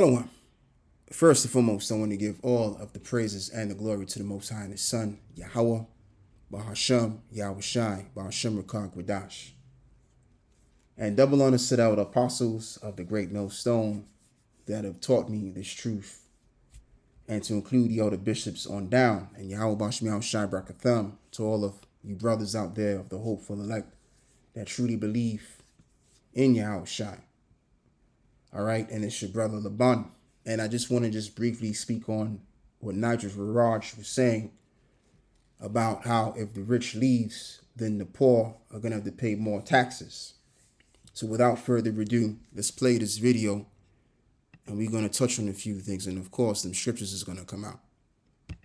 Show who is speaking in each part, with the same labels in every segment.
Speaker 1: Follow on. First and foremost, I want to give all of the praises and the glory to the Most High and His Son, Yahweh, Bahasham, Yahweh Shai, Bahasham Rakak Wadash. And double honors to the apostles of the great millstone that have taught me this truth, and to include the elder bishops on down, and Yahweh Basham Yahweh Shai Brakatham, to all of you brothers out there of the hopeful elect that truly believe in Yahweh Shai. All right, and it's your brother Laban. And I just want to just briefly speak on what Nigel Farage was saying about how if the rich leaves, then the poor are going to have to pay more taxes. So without further ado, let's play this video and we're going to touch on a few things. And of course, the scriptures is going to come out.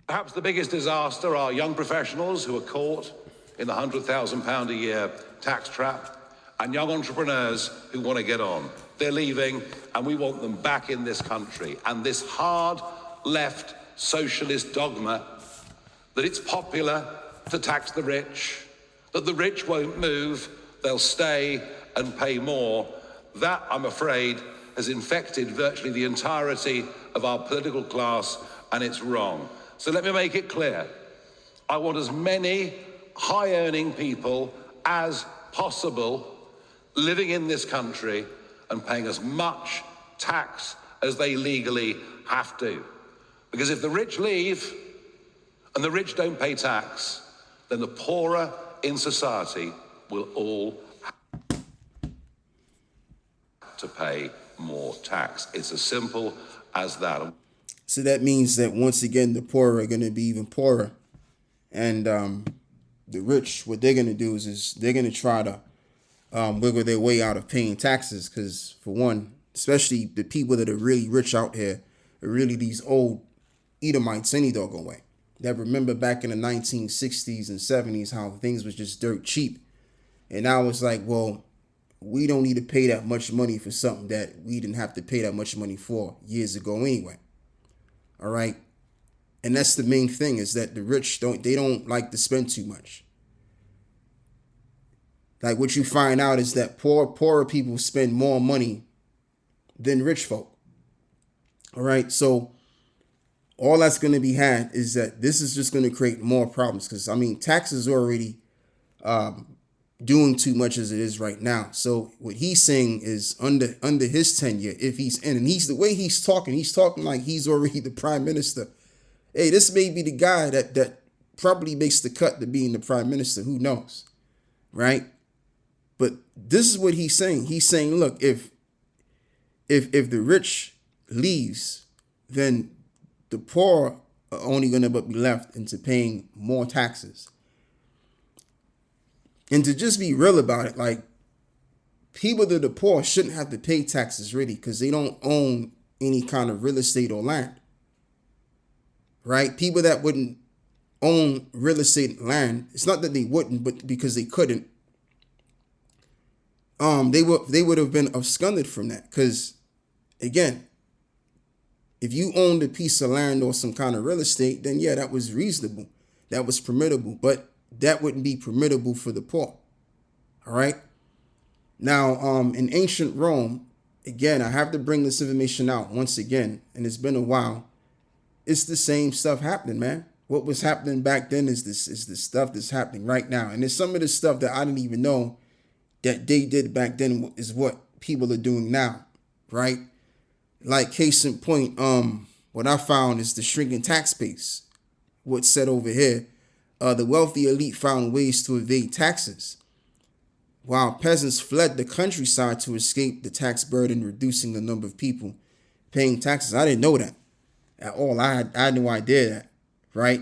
Speaker 2: Perhaps the biggest disaster are young professionals who are caught in the £100,000 a year tax trap, and young entrepreneurs who want to get on. They're leaving, and we want them back in this country. And this hard left socialist dogma that it's popular to tax the rich, that the rich won't move, they'll stay and pay more, that, I'm afraid, has infected virtually the entirety of our political class, and it's wrong. So let me make it clear. I want as many high-earning people as possible living in this country and paying as much tax as they legally have to. Because if the rich leave and the rich don't pay tax, then the poorer in society will all have to pay more tax. It's as simple as that.
Speaker 1: So that means that once again, the poor are going to be even poorer. And the rich, what they're going to do is they're going to try to wiggle their way out of paying taxes. Because for one, especially the people that are really rich out here are really these old Edomites any doggone way. That remember back in the 1960s and 70s how things was just dirt cheap. And now it's like, well, we don't need to pay that much money for something that we didn't have to pay that much money for years ago anyway. All right. And that's the main thing, is that the rich don't like to spend too much. Like what you find out is that poorer people spend more money than rich folk. All right. So all that's going to be had is that this is just going to create more problems, because I mean, taxes are already doing too much as it is right now. So what he's saying is under his tenure, if he's in, and he's the way he's talking like he's already the prime minister. Hey, this may be the guy that probably makes the cut to being the prime minister. Who knows, right? But this is what he's saying. He's saying, look, if the rich leaves, then the poor are only going to be left into paying more taxes. And to just be real about it, like, people that are poor shouldn't have to pay taxes really, because they don't own any kind of real estate or land. Right? People that wouldn't own real estate and land, it's not that they wouldn't, but because they couldn't, they would have been absconded from that. Because again, if you owned a piece of land or some kind of real estate, then yeah, that was reasonable. That was permittable. But that wouldn't be permittable for the poor. All right. Now, in ancient Rome, again, I have to bring this information out once again, and it's been a while. It's the same stuff happening, man. What was happening back then is the stuff that's happening right now. And it's some of the stuff that I didn't even know that they did back then is what people are doing now, right? Like case in point, what I found is the shrinking tax base. What's said over here, the wealthy elite found ways to evade taxes, while peasants fled the countryside to escape the tax burden, reducing the number of people paying taxes. I didn't know that at all. I had no idea that, right?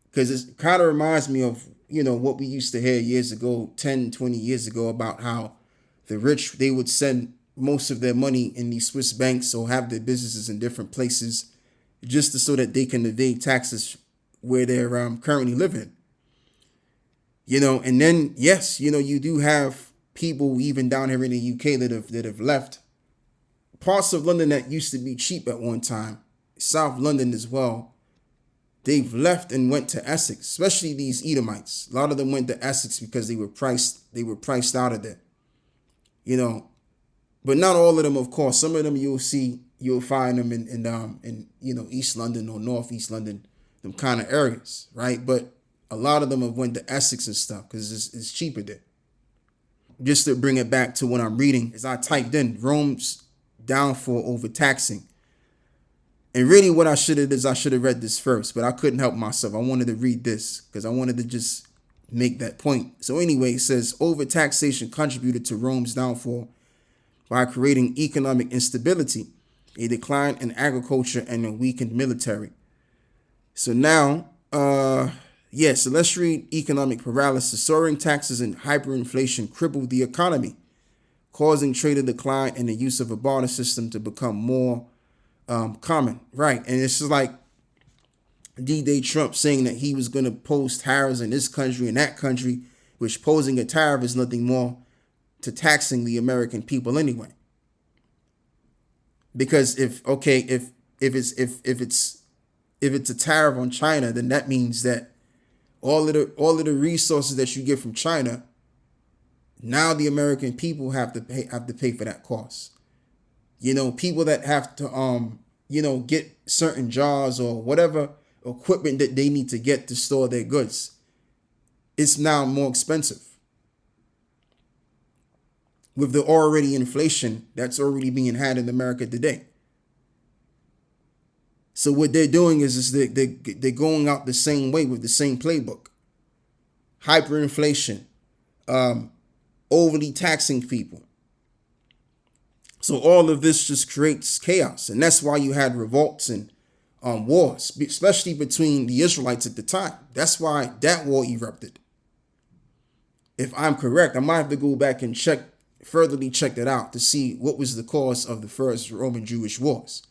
Speaker 1: Because it kind of reminds me of, what we used to hear years ago, 10, 20 years ago, about how the rich, they would send most of their money in these Swiss banks or have their businesses in different places just so that they can evade taxes where they're currently living. And then, yes, you do have people even down here in the UK that have left parts of London that used to be cheap at one time, South London as well. They've left and went to Essex, especially these Edomites. A lot of them went to Essex because they were priced out of there. But not all of them, of course. Some of them you'll see, you'll find them in East London or Northeast London, them kind of areas, right? But a lot of them have went to Essex and stuff because it's cheaper there. Just to bring it back to what I'm reading, as I typed in Rome's downfall over taxing. And really what I should have did is I should have read this first, but I couldn't help myself. I wanted to read this because I wanted to just make that point. So anyway, it says overtaxation contributed to Rome's downfall by creating economic instability, a decline in agriculture, and a weakened military. So now, so let's read economic paralysis. Soaring taxes and hyperinflation crippled the economy, causing trade to decline and the use of a barter system to become more common. Right. And it's just like D-Day Trump saying that he was going to pose tariffs in this country and that country, which posing a tariff is nothing more to taxing the American people anyway. Because if it's a tariff on China, then that means that all of the resources that you get from China, now the American people have to pay for that cost. People that have to get certain jars or whatever equipment that they need to get to store their goods, it's now more expensive. With the already inflation that's already being had in America today. So what they're doing is they're going out the same way with the same playbook. Hyperinflation, overly taxing people. So all of this just creates chaos. And that's why you had revolts and wars, especially between the Israelites at the time. That's why that war erupted. If I'm correct, I might have to go back and furtherly check that out to see what was the cause of the first Roman-Jewish wars.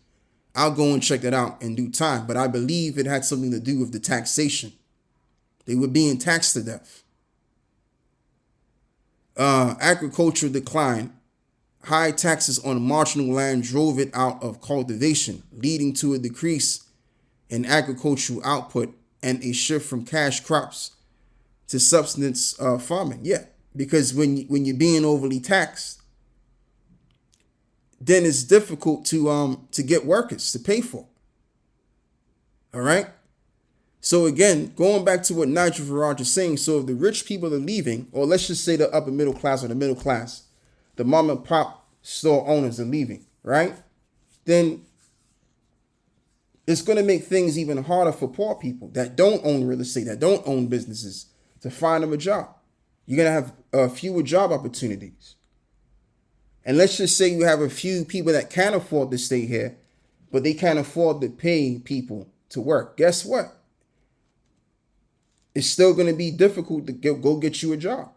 Speaker 1: I'll go and check that out in due time, but I believe it had something to do with the taxation. They were being taxed to death. Agriculture decline. High taxes on marginal land drove it out of cultivation, leading to a decrease in agricultural output and a shift from cash crops to subsistence farming. Yeah, because when you're being overly taxed, then it's difficult to get workers to pay for. All right. So again, going back to what Nigel Farage is saying, so if the rich people are leaving, or let's just say the upper middle class or the middle class, the mom and pop store owners are leaving, right? Then it's going to make things even harder for poor people that don't own real estate, that don't own businesses, to find them a job. You're going to have fewer job opportunities. And let's just say you have a few people that can afford to stay here, but they can't afford to pay people to work. Guess what? It's still going to be difficult to go get you a job.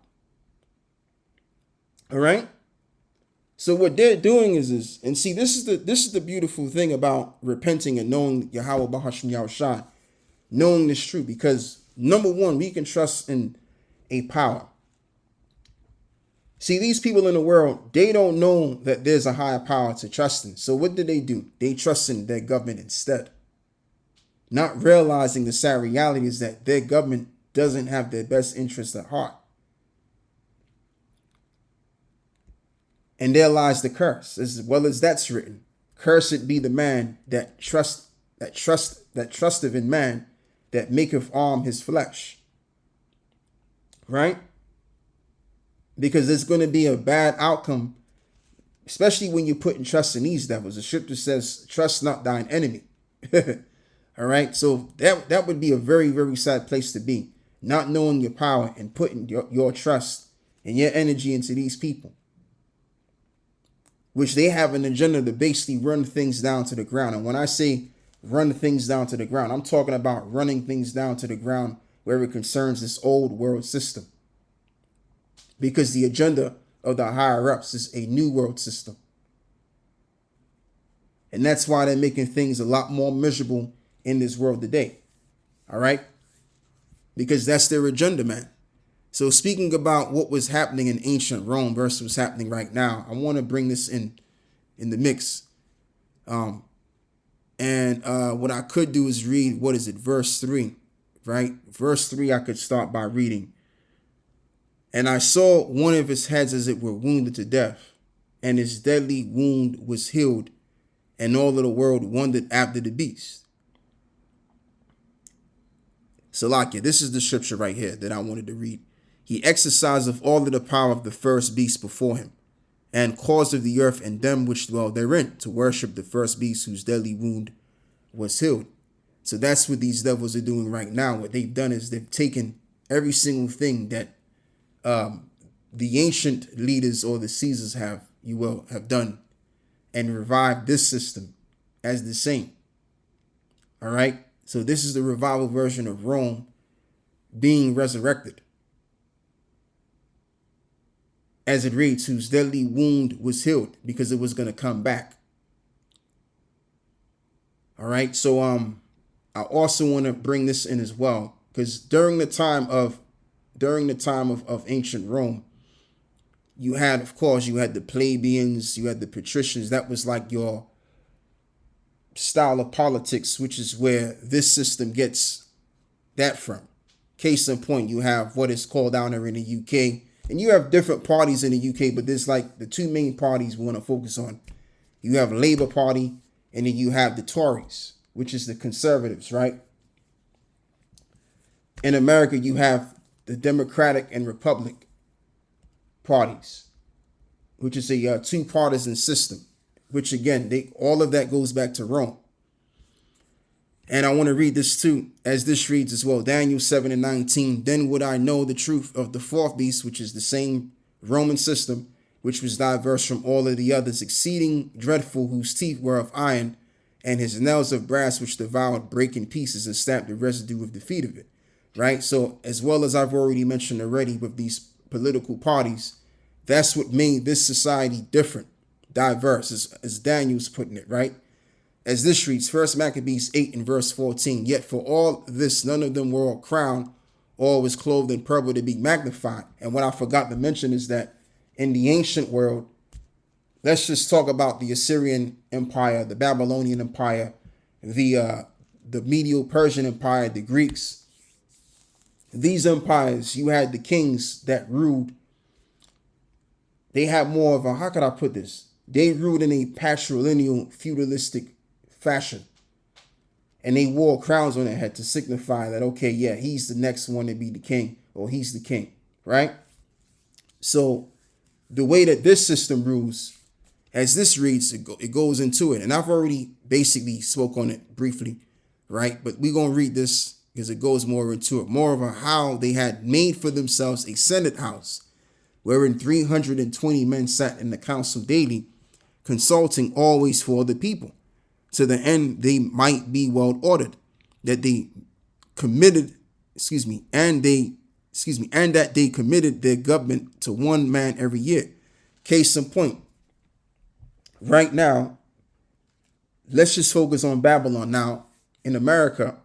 Speaker 1: All right. So what they're doing is and see, this is the beautiful thing about repenting and knowing Yahweh Bahasham Yahushua, knowing this truth, because number one, we can trust in a power. See, these people in the world, they don't know that there's a higher power to trust in. So what do? They trust in their government instead, not realizing the sad reality is that their government doesn't have their best interest at heart. And there lies the curse, as well as that's written. Cursed be the man that trusteth in man, that maketh arm his flesh. Right? Because there's going to be a bad outcome, especially when you're putting trust in these devils. The scripture says, trust not thine enemy. All right. So that would be a very, very sad place to be. Not knowing your power and putting your trust and your energy into these people, which they have an agenda to basically run things down to the ground. And when I say run things down to the ground, I'm talking about running things down to the ground where it concerns this old world system. Because the agenda of the higher ups is a new world system. And that's why they're making things a lot more miserable in this world today. All right? Because that's their agenda, man. So speaking about what was happening in ancient Rome versus what's happening right now, I want to bring this in the mix. And what I could do is read, verse 3, right? Verse 3, I could start by reading. And I saw one of his heads as it were wounded to death, and his deadly wound was healed, and all of the world wondered after the beast. Salakia, this is the scripture right here that I wanted to read. He exercised of all of the power of the first beast before him, and caused of the earth and them which dwell therein to worship the first beast whose deadly wound was healed. So that's what these devils are doing right now. What they've done is they've taken every single thing that the ancient leaders or the Caesars have done, and revived this system as the same. All right. So this is the revival version of Rome being resurrected. As it reads, whose deadly wound was healed, because it was going to come back. All right. So I also want to bring this in as well, because during the time of ancient Rome, you had the plebeians, you had the patricians. That was like your style of politics, which is where this system gets that from. Case in point, you have what is called down there in the UK, and you have different parties in the UK, but there's like the two main parties we want to focus on. You have Labour Party, and then you have the Tories, which is the conservatives, right? In America, you have the Democratic and Republican parties, which is a two-partisan system, which again, all of that goes back to Rome. And I want to read this too, as this reads as well. Daniel 7:19. Then would I know the truth of the fourth beast, which is the same Roman system, which was diverse from all of the others, exceeding dreadful, whose teeth were of iron, and his nails of brass, which devoured, break in pieces, and stamped the residue of the feet of it. Right? So as well as I've already mentioned already with these political parties, that's what made this society different, diverse, as Daniel's putting it, right? As this reads, 1 Maccabees 8 and verse 14, yet for all this, none of them were crowned, all was clothed in purple to be magnified. And what I forgot to mention is that in the ancient world, let's just talk about the Assyrian Empire, the Babylonian Empire, the Medo-Persian Empire, the Greeks. These empires, you had the kings that ruled. They had more of a, how could I put this? They ruled in a patrilineal, feudalistic fashion. And they wore crowns on their head to signify that, okay, yeah, he's the next one to be the king, or he's the king, right? So the way that this system rules, as this reads, it goes into it. And I've already basically spoke on it briefly, right? But we're going to read this because it goes more into it. More of a how they had made for themselves a Senate house, wherein 320 men sat in the council daily, consulting always for the people, to the end they might be well ordered, that they committed, and that they committed their government to one man every year. Case in point, right now, let's just focus on Babylon. Now, in America,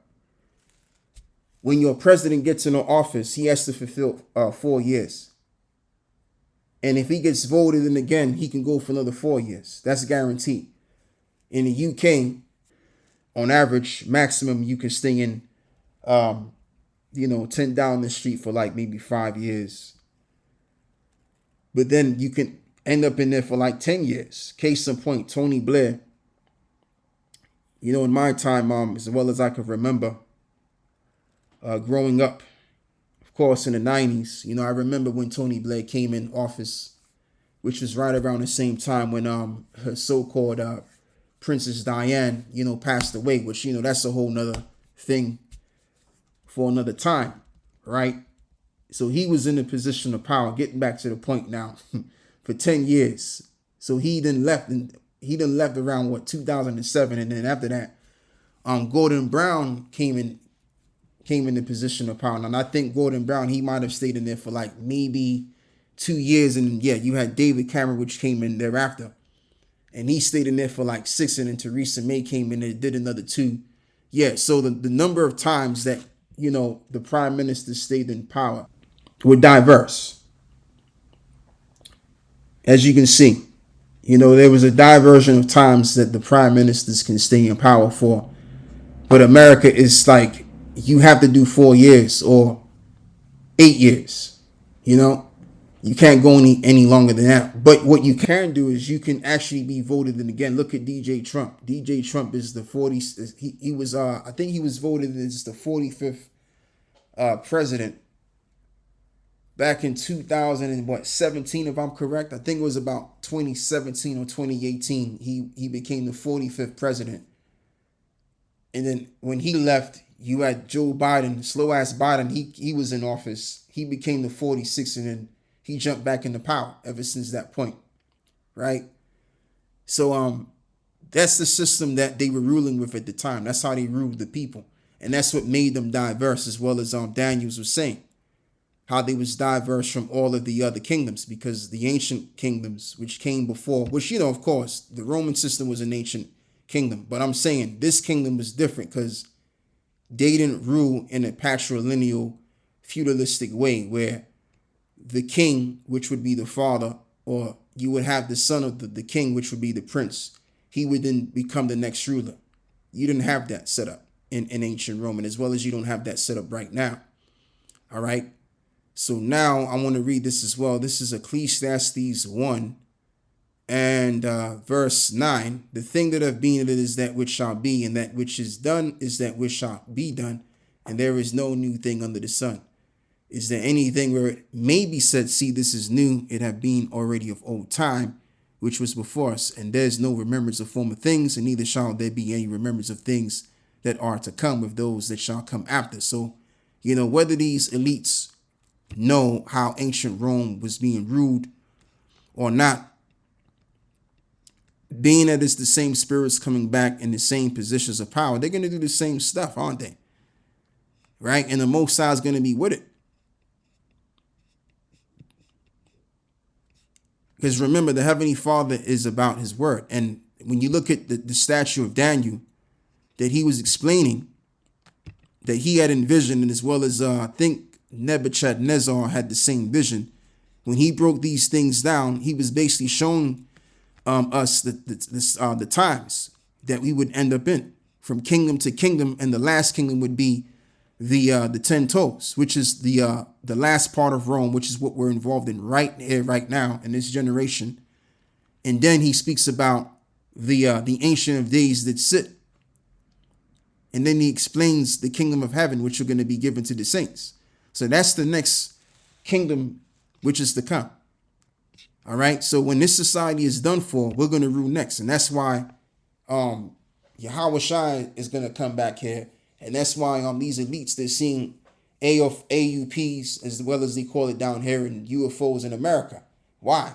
Speaker 1: when your president gets into office, he has to fulfill 4 years. And if he gets voted in again, he can go for another 4 years. That's guaranteed. In the UK, on average, maximum you can stay in, 10 down the street for like maybe 5 years. But then you can end up in there for like 10 years. Case in point, Tony Blair. In my time, as well as I can remember, growing up, of course, in the 90s, I remember when Tony Blair came in office, which was right around the same time when her so-called Princess Diane, passed away, which, that's a whole nother thing for another time, right? So he was in a position of power, getting back to the point now, for 10 years. So he then left around 2007, and then after that, Gordon Brown came in the position of power. And I think Gordon Brown, he might have stayed in there for like maybe 2 years, and yeah, you had David Cameron, which came in thereafter. And he stayed in there for like 6, and then Theresa May came in and did another 2. Yeah, so the number of times that, the prime minister stayed in power were diverse. As you can see, there was a diversion of times that the prime ministers can stay in power for. But America is like, you have to do 4 years or 8 years, You can't go any longer than that. But what you can do is you can actually be voted in again. Look at DJ Trump. DJ Trump is the 40. He was I think he was voted as the 45th president back in 2017, if I'm correct. I think it was about 2017 or 2018. He became the 45th president. And then when he left, you had Joe Biden, slow ass Biden. He was in office. He became the 46th, and then he jumped back into power ever since that point, right? So that's the system that they were ruling with at the time. That's how they ruled the people, and that's what made them diverse, as well as Daniels was saying, how they was diverse from all of the other kingdoms, because the ancient kingdoms which came before, which, you know, of course, the Roman system was an ancient kingdom, but I'm saying this kingdom was different because they didn't rule in a patrilineal, feudalistic way where the king, which would be the father, or you would have the son of the king, which would be the prince. He would then become the next ruler. You didn't have that set up in ancient Roman, as well as you don't have that set up right now. All right. So now I want to read this as well. This is Ecclesiastes 1 and verse 9. The thing that have been, it is that which shall be, and that which is done is that which shall be done, and there is no new thing under the sun. Is there anything where it may be said, see, this is new, it have been already of old time, which was before us, and there is no remembrance of former things, and neither shall there be any remembrance of things that are to come with those that shall come after. So, you know, whether these elites know how ancient Rome was being ruled or not, being that it's the same spirits coming back in the same positions of power, they're going to do the same stuff, aren't they? Right? And the Most High is going to be with it. Because remember, the Heavenly Father is about his word. And when you look at the statue of Daniel that he was explaining, that he had envisioned, and as well as I think Nebuchadnezzar had the same vision. When he broke these things down, he was basically showing us the times that we would end up in, from kingdom to kingdom, and the last kingdom would be the 10 toes, which is the last part of Rome, which is what we're involved in right here, right now, in this generation. And then he speaks about the Ancient of Days that sit. And then he explains the kingdom of heaven, which are going to be given to the saints. So that's the next kingdom, which is to come. All right. So when this society is done for, we're going to rule next. And that's why Yahweh Shai is going to come back here. And that's why these elites, they're seeing AUPs, as well as they call it down here, in UFOs in America. Why?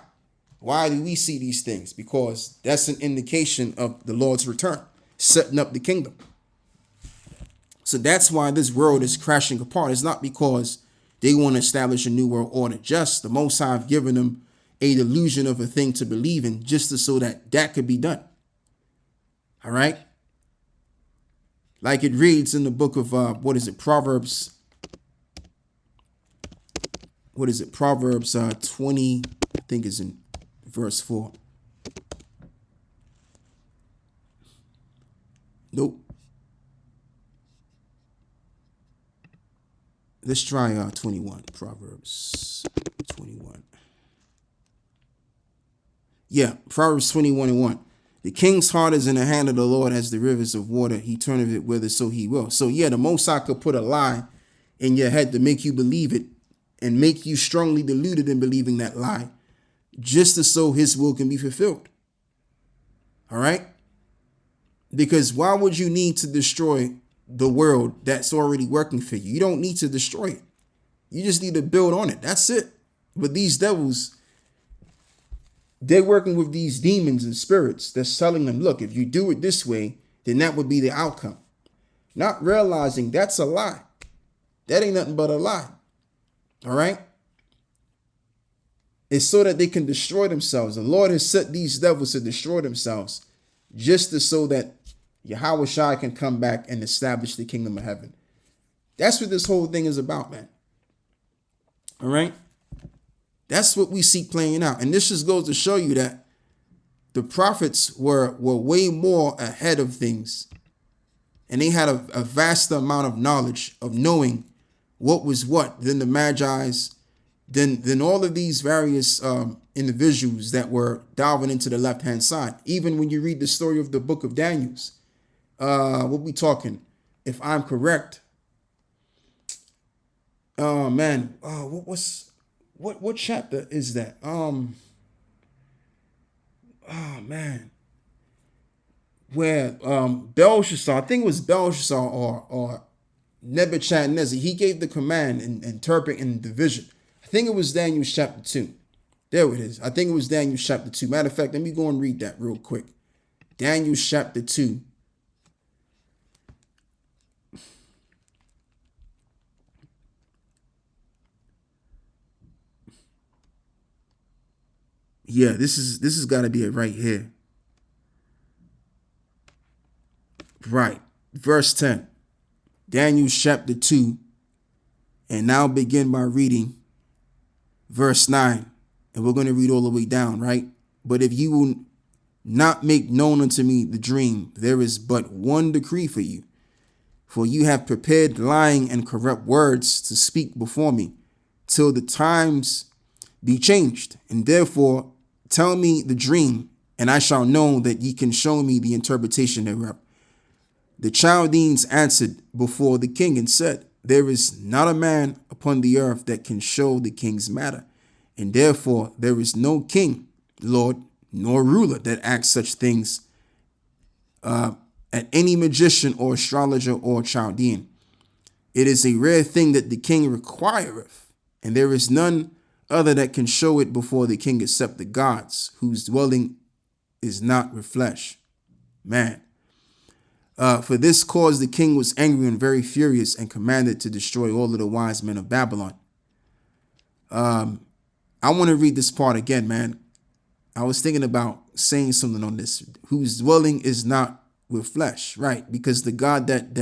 Speaker 1: Why do we see these things? Because that's an indication of the Lord's return, setting up the kingdom. So that's why this world is crashing apart. It's not because they want to establish a new world order. Just the Most High have given them a delusion of a thing to believe in, just so that could be done. All right. Like it reads in the book of, Proverbs. Proverbs 20, I think is in verse 4. Nope. Let's try 21. Proverbs 21. Yeah, Proverbs 21 and 1. The king's heart is in the hand of the Lord as the rivers of water. He turneth it whither so he will. So yeah, the Most High could put a lie in your head to make you believe it and make you strongly deluded in believing that lie, just so his will can be fulfilled. All right? Because why would you need to destroy the world that's already working for you? You don't need to destroy it. You just need to build on it. That's it. But these devils, they're working with these demons and spirits that's telling them, look, if you do it this way, then that would be the outcome. Not realizing that's a lie. That ain't nothing but a lie. All right? It's so that they can destroy themselves. The Lord has set these devils to destroy themselves, just so that Yahweh Shai can come back and establish the kingdom of heaven. That's what this whole thing is about, man. All right? That's what we see playing out. And this just goes to show you that the prophets were way more ahead of things. And they had a vast amount of knowledge of knowing what was what than the Magi's than all of these various individuals that were diving into the left hand side. Even when you read the story of the book of Daniel's, what we talking? If I'm correct, oh man, what chapter is that? Oh man, where Belshazzar, I think it was Belshazzar or Nebuchadnezzar, he gave the command and interpreting the vision. I think it was Daniel chapter 2. There it is. I think it was Daniel chapter 2. Matter of fact, let me go and read that real quick. Daniel chapter 2. Yeah, this is got to be it right here. Right. Verse 10. Daniel chapter 2. And now begin by reading verse 9. And we're going to read all the way down, right? But if you will not make known unto me the dream, there is but one decree for you. For you have prepared lying and corrupt words to speak before me, till the times be changed. And therefore tell me the dream, and I shall know that ye can show me the interpretation thereof. The Chaldeans answered before the king and said, there is not a man upon the earth that can show the king's matter. And therefore there is no king, Lord, nor ruler that acts such things at any magician or astrologer or Chaldean. It is a rare thing that the king requireth, and there is none other that can show it before the king except the gods, whose dwelling is not with flesh. Man. For this cause the king was angry and very furious and commanded to destroy all of the wise men of Babylon. I want to read this part again, man. I was thinking about saying something on this. Whose dwelling is not with flesh, right? Because the God that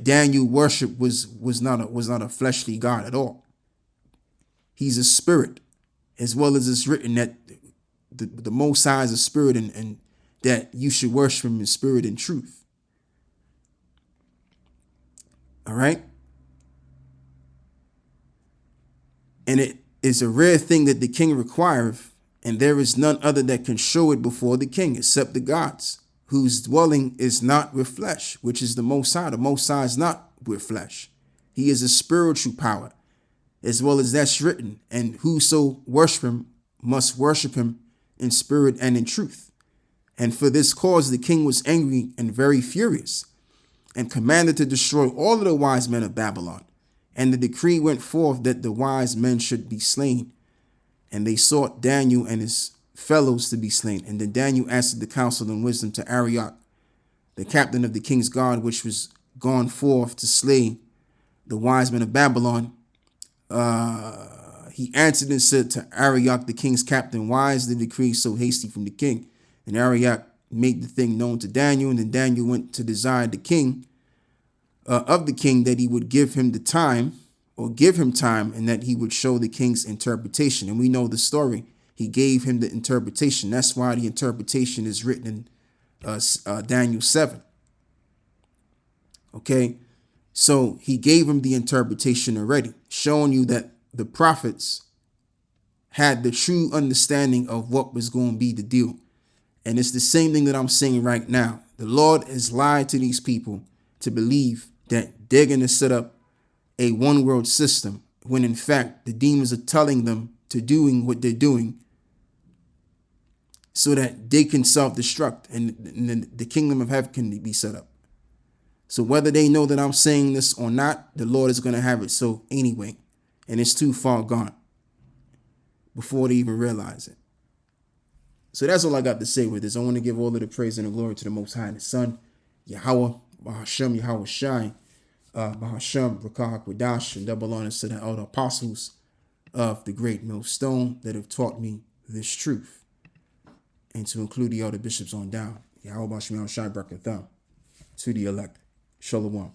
Speaker 1: Daniel worshiped was not a fleshly God at all. He's a spirit, as well as it's written that the Most High is a spirit, and that you should worship him in spirit and truth. All right. And it is a rare thing that the king requireth, and there is none other that can show it before the king except the gods, whose dwelling is not with flesh, which is the Most High. The Most High is not with flesh. He is a spiritual power, as well as that's written. And whoso worship him must worship him in spirit and in truth. And for this cause the king was angry and very furious, and commanded to destroy all of the wise men of Babylon. And the decree went forth that the wise men should be slain. And they sought Daniel and his fellows to be slain. And then Daniel answered the counsel and wisdom to Arioch, the captain of the king's guard, which was gone forth to slay the wise men of Babylon. He answered and said to Arioch, the king's captain, why is the decree so hasty from the king? And Arioch made the thing known to Daniel, and then Daniel went to desire the king of the king that he would give him time, and that he would show the king's interpretation. And we know the story. He gave him the interpretation. That's why the interpretation is written in Daniel 7. Okay, so he gave him the interpretation already, showing you that the prophets had the true understanding of what was going to be the deal. And it's the same thing that I'm saying right now. The Lord has lied to these people to believe that they're going to set up a one world system, when in fact the demons are telling them to doing what they're doing so that they can self-destruct and then the kingdom of heaven can be set up. So whether they know that I'm saying this or not, the Lord is going to have it so anyway. And it's too far gone before they even realize it. So that's all I got to say with this. I want to give all of the praise and the glory to the Most High and the Son, Yahweh, Bahashem, Yahweh Shai, Bahashem, Rakah, Kwadash, and double honors to the elder apostles of the great millstone that have taught me this truth, and to include the elder bishops on down. Yahweh Bahashem, Yahweh Shai, Brakatham, to the elect. Shalom.